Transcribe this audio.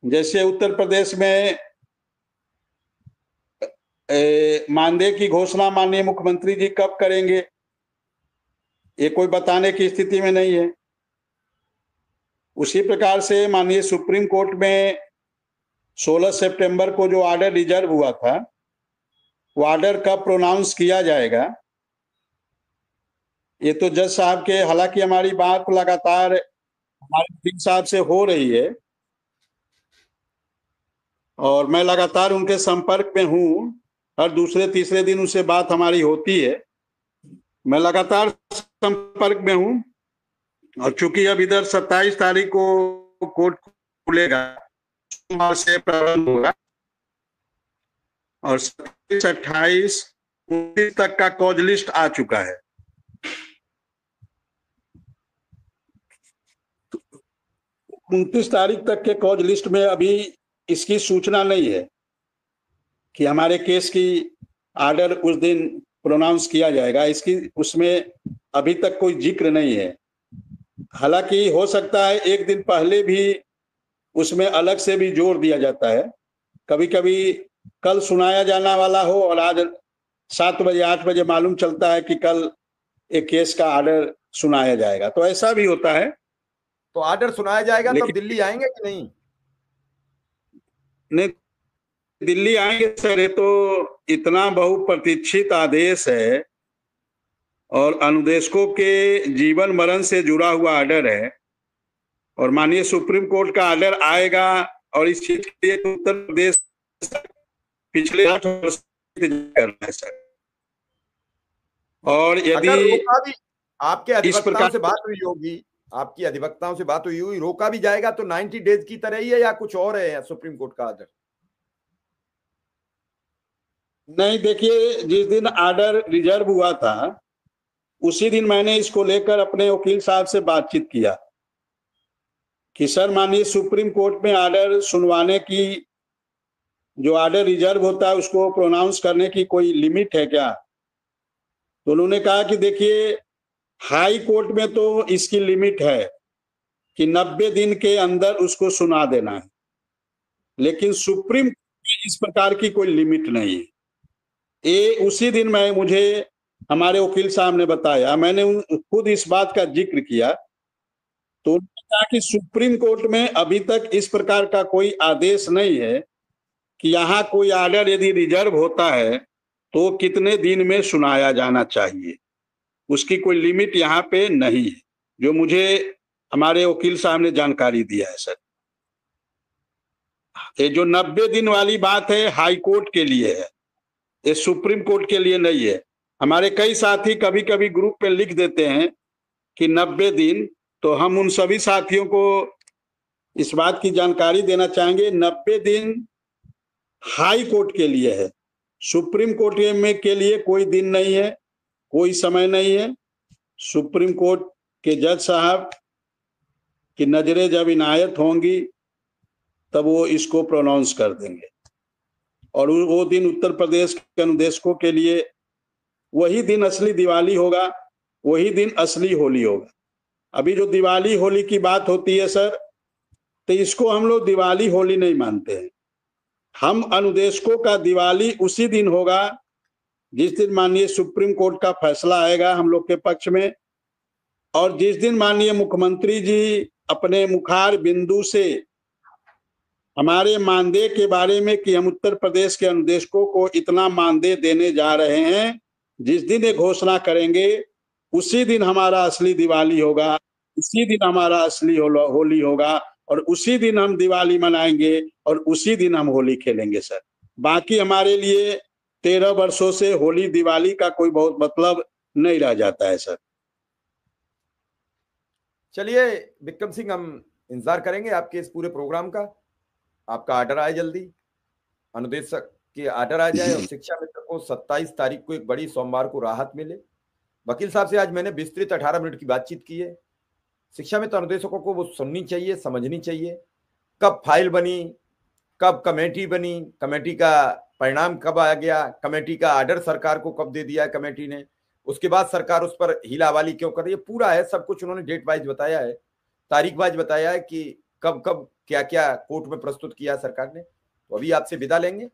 जैसे उत्तर प्रदेश में मानदेय की घोषणा माननीय मुख्यमंत्री जी कब करेंगे, ये कोई बताने की स्थिति में नहीं है। उसी प्रकार से माननीय सुप्रीम कोर्ट में 16 सितंबर को जो ऑर्डर रिजर्व हुआ था, वो ऑर्डर कब प्रोनाउंस किया जाएगा, ये तो जज साहब के, हालांकि हमारी बात लगातार हमारे वकील साहब से हो रही है और मैं लगातार उनके संपर्क में हूँ, हर दूसरे तीसरे दिन उनसे बात हमारी होती है, मैं लगातार संपर्क में हूँ। और चूंकि अब इधर 27 तारीख को कोर्ट खुलेगा, सोमवार से प्रारंभ होगा और 27, 28, 29 तक का कॉज लिस्ट आ चुका है। 29 तारीख तक के कॉज लिस्ट में अभी इसकी सूचना नहीं है कि हमारे केस की ऑर्डर उस दिन प्रोनाउंस किया जाएगा, इसकी उसमें अभी तक कोई जिक्र नहीं है। हालांकि हो सकता है एक दिन पहले भी उसमें अलग से भी जोर दिया जाता है, कभी कभी कल सुनाया जाना वाला हो और आज 7 बजे 8 बजे मालूम चलता है कि कल एक केस का ऑर्डर सुनाया जाएगा, तो ऐसा भी होता है। तो ऑर्डर सुनाया जाएगा तो दिल्ली आएंगे कि नहीं? नहीं, दिल्ली आएंगे सर, ये तो इतना बहुप्रतीक्षित आदेश है और अनुदेशकों के जीवन मरण से जुड़ा हुआ ऑर्डर है और माननीय सुप्रीम कोर्ट का ऑर्डर आएगा और इस चीज के लिए उत्तर प्रदेश पिछले 8 वर्ष से कर रहा है सर। और यदि आपके अधिवक्ताओं से बात हुई होगी, आपकी अधिवक्ताओं से बात हुई होगी, रोका भी जाएगा तो 90 डेज की तरह ही है या कुछ और है सुप्रीम कोर्ट का ऑर्डर? नहीं, देखिए, जिस दिन ऑर्डर रिजर्व हुआ था उसी दिन मैंने इसको लेकर अपने वकील साहब से बातचीत किया कि सर, माननीय सुप्रीम कोर्ट में ऑर्डर सुनवाने की, जो ऑर्डर रिजर्व होता है उसको प्रोनाउंस करने की कोई लिमिट है क्या? तो उन्होंने कहा कि देखिए, हाई कोर्ट में तो इसकी लिमिट है कि 90 दिन के अंदर उसको सुना देना है, लेकिन सुप्रीम कोर्ट में इस प्रकार की कोई लिमिट नहीं है। ये उसी दिन मुझे हमारे वकील साहब ने बताया, मैंने खुद इस बात का जिक्र किया, तो उन्होंने कहा कि सुप्रीम कोर्ट में अभी तक इस प्रकार का कोई आदेश नहीं है कि यहाँ कोई ऑर्डर यदि रिजर्व होता है तो कितने दिन में सुनाया जाना चाहिए, उसकी कोई लिमिट यहाँ पे नहीं है, जो मुझे हमारे वकील साहब ने जानकारी दिया है सर। ये जो 90 दिन वाली बात है हाई कोर्ट के लिए है, ये सुप्रीम कोर्ट के लिए नहीं है। हमारे कई साथी कभी कभी ग्रुप पे लिख देते हैं कि 90 दिन, तो हम उन सभी साथियों को इस बात की जानकारी देना चाहेंगे, 90 दिन हाई कोर्ट के लिए है, सुप्रीम कोर्ट में के लिए कोई दिन नहीं है, कोई समय नहीं है। सुप्रीम कोर्ट के जज साहब की नजरें जब इनायत होंगी तब वो इसको प्रोनाउंस कर देंगे और वो दिन उत्तर प्रदेश के अनुदेशकों के लिए वही दिन असली दिवाली होगा, वही दिन असली होली होगा। अभी जो दिवाली होली की बात होती है सर, तो इसको हम लोग दिवाली होली नहीं मानते हैं। हम अनुदेशकों का दिवाली उसी दिन होगा जिस दिन माननीय सुप्रीम कोर्ट का फैसला आएगा हम लोग के पक्ष में, और जिस दिन माननीय मुख्यमंत्री जी अपने मुखार बिंदु से हमारे मानदेय के बारे में कि हम उत्तर प्रदेश के अनुदेशकों को इतना मानदेय देने जा रहे हैं, जिस दिन ये घोषणा करेंगे उसी दिन हमारा असली दिवाली होगा, उसी दिन हमारा असली होली होगा और उसी दिन हम दिवाली मनाएंगे और उसी दिन हम होली खेलेंगे सर। बाकी हमारे लिए 13 वर्षों से होली दिवाली का कोई बहुत मतलब नहीं रह जाता है सर। चलिए विक्रम सिंह, हम इंतजार करेंगे आपके इस पूरे प्रोग्राम का, आपका ऑर्डर आए जल्दी, अनुदेशक के ऑर्डर आ जाए और शिक्षा मित्र को 27 तारीख को एक बड़ी सोमवार को राहत मिले। वकील साहब से आज मैंने विस्तृत 18 मिनट की बातचीत की है। शिक्षा मित्र अनुदेशकों को वो सुननी चाहिए, समझनी चाहिए, कब फाइल बनी, कब कमेटी बनी, कमेटी का परिणाम कब आ गया, कमेटी का ऑर्डर सरकार को कब दे दिया है कमेटी ने, उसके बाद सरकार उस पर हीलावाली क्यों कर रही है, पूरा है सब कुछ उन्होंने डेट वाइज बताया है, तारीख वाइज बताया है कि कब कब क्या क्या कोर्ट में प्रस्तुत किया सरकार ने। तो अभी आपसे विदा लेंगे।